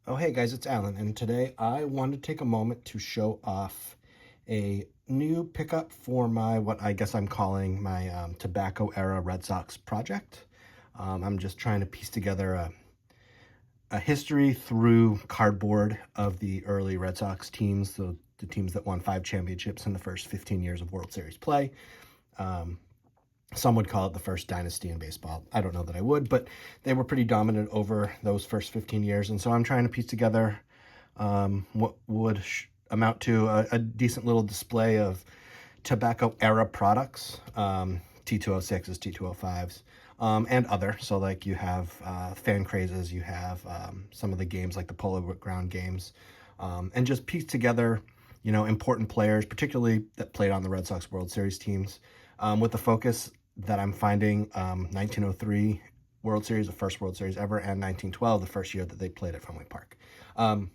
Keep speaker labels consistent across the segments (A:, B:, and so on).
A: Oh, hey guys, it's Alan, and today I wanted to take a moment to show off a new pickup for my, what I guess I'm calling my tobacco era Red Sox project. I'm just trying to piece together a history through cardboard of the early Red Sox teams, the teams that won 5 championships in the first 15 years of World Series play. Um, some would call it the first dynasty in baseball. I don't know that I would, but they were pretty dominant over those first 15 years. And so I'm trying to piece together what would amount to a decent little display of tobacco era products, T206s, T205s, and other. So like you have fan crazes, you have some of the games like the Polo Ground games, and just piece together, important players, particularly that played on the Red Sox World Series teams, with the focus that I'm finding 1903 World Series, the first World Series ever, and 1912, the first year that they played at Fenway Park. And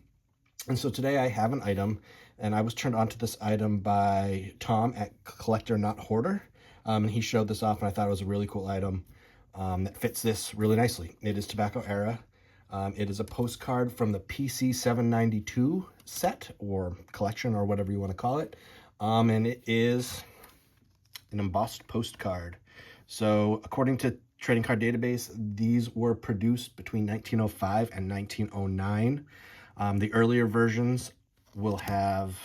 A: so today I have an item, and I was turned on to this item by Tom at Collector Not Hoarder. And he showed this off, and I thought it was a really cool item that fits this really nicely. It is tobacco era. It is a postcard from the PC 792 set or collection or whatever you want to call it. And it is an embossed postcard. So according to Trading Card Database, these were produced between 1905 and 1909. The earlier versions will have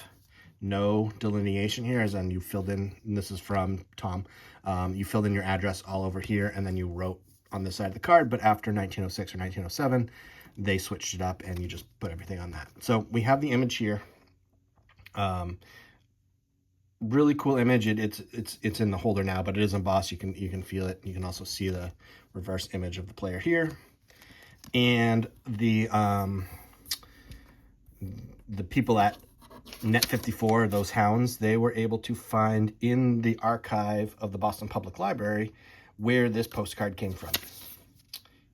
A: no delineation here, as in you filled in, and this is from Tom, you filled in your address all over here, and then you wrote on this side of the card, but after 1906 or 1907, they switched it up, and you just put everything on that. So we have the image here. Really cool image. It's in the holder now, but it is embossed. You can feel it. You can also see the reverse image of the player here, and the people at Net 54, those hounds, they were able to find in the archive of the Boston Public Library where this postcard came from.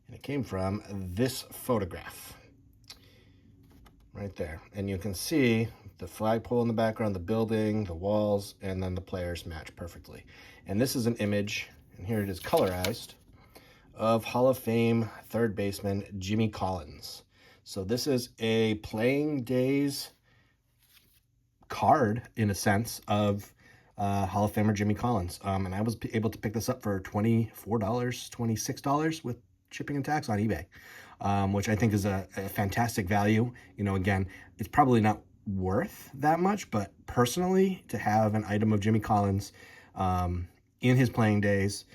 A: And it came from this photograph right there. And you can see the flagpole in the background, the building, the walls, and then the players match perfectly. And this is an image, and here it is colorized, of Hall of Fame third baseman Jimmy Collins. So this is a playing days card, in a sense, of Hall of Famer Jimmy Collins. And I was able to pick this up for $24, $26 with shipping and tax on eBay, which I think is a fantastic value. Again, it's probably not worth that much, but personally, to have an item of Jimmy Collins in his playing days,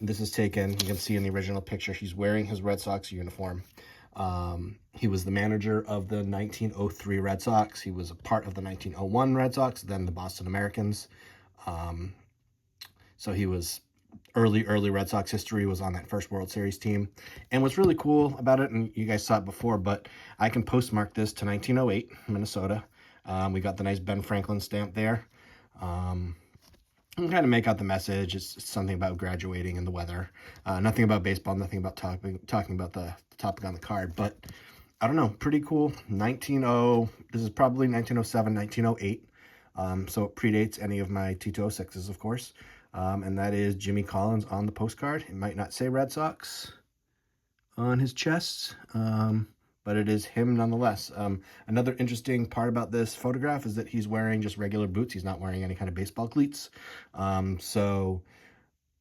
A: this is taken, you can see in the original picture, he's wearing his Red Sox uniform. He was the manager of the 1903 Red Sox. He was a part of the 1901 Red Sox, then the Boston Americans. So he was early Red Sox history, was on that first World Series team. And what's really cool about it, and you guys saw it before, but I can postmark this to 1908, Minnesota. We got the nice Ben Franklin stamp there. And kind of make out the message. It's something about graduating and the weather. Nothing about baseball, nothing about talking about the topic on the card. But I don't know, pretty cool. This is probably 1907, 1908. So it predates any of my T206s, of course. And that is Jimmy Collins on the postcard. It might not say Red Sox on his chest, but it is him nonetheless. Another interesting part about this photograph is that he's wearing just regular boots. He's not wearing any kind of baseball cleats. So,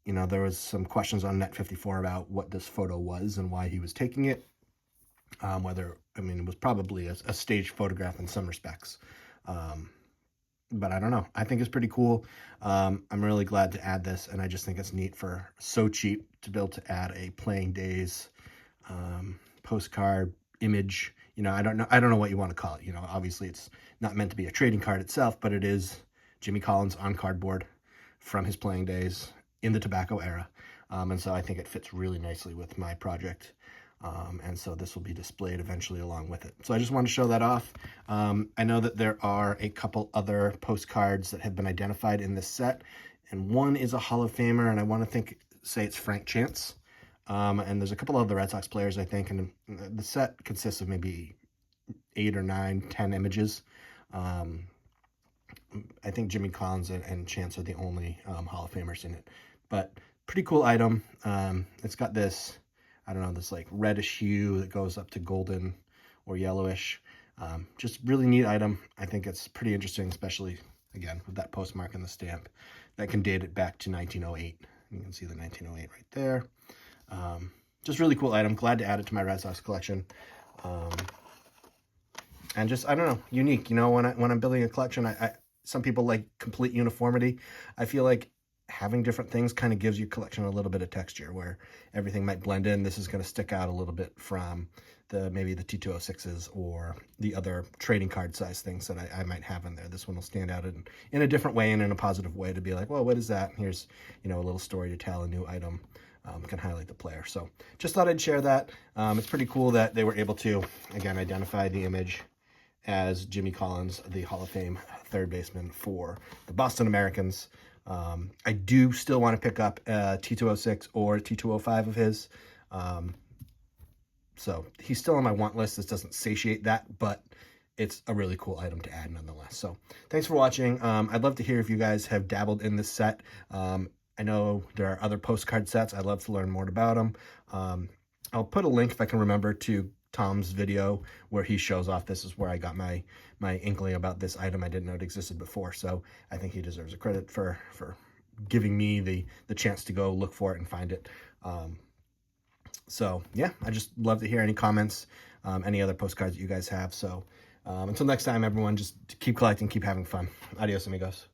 A: there was some questions on Net 54 about what this photo was and why he was taking it. It was probably a staged photograph in some respects. But I don't know. I think it's pretty cool. I'm really glad to add this, and I just think it's neat for so cheap to be able to add a playing days postcard image. I don't know what you want to call it. Obviously it's not meant to be a trading card itself, but it is Jimmy Collins on cardboard from his playing days in the tobacco era. And so I think it fits really nicely with my project. And so this will be displayed eventually along with it. So I just wanted to show that off. I know that there are a couple other postcards that have been identified in this set, and one is a Hall of Famer, and I want to say it's Frank Chance. And there's a couple of the Red Sox players, I think, and the set consists of maybe 8 or 9, 10 images. I think Jimmy Collins and Chance are the only Hall of Famers in it. But pretty cool item. It's got this, I don't know, this like reddish hue that goes up to golden or yellowish. Just really neat item. I think it's pretty interesting, especially, again, with that postmark and the stamp. That can date it back to 1908. You can see the 1908 right there. Just really cool item. Glad to add it to my Red Sox collection. And just, I don't know, unique. You know, when I'm building a collection, some people like complete uniformity. I feel like having different things kind of gives your collection a little bit of texture where everything might blend in. This is going to stick out a little bit from maybe the T206s or the other trading card size things that I might have in there. This one will stand out in a different way and in a positive way to be like, well, what is that? Here's, you know, a little story to tell, a new item. Can highlight the player. So just thought I'd share that. It's pretty cool that they were able to, again, identify the image as Jimmy Collins, the Hall of Fame third baseman for the Boston Americans. I do still want to pick up a T206 or T205 of his. So he's still on my want list. This doesn't satiate that, but it's a really cool item to add nonetheless. So thanks for watching. I'd love to hear if you guys have dabbled in this set. I know there are other postcard sets. I'd love to learn more about them. I'll put a link, if I can remember, to Tom's video where he shows off. This is where I got my inkling about this item. I didn't know it existed before, so I think he deserves a credit for giving me the chance to go look for it and find it. So yeah, I just love to hear any comments, any other postcards that you guys have. So until next time, everyone, just keep collecting, keep having fun. Adios, amigos.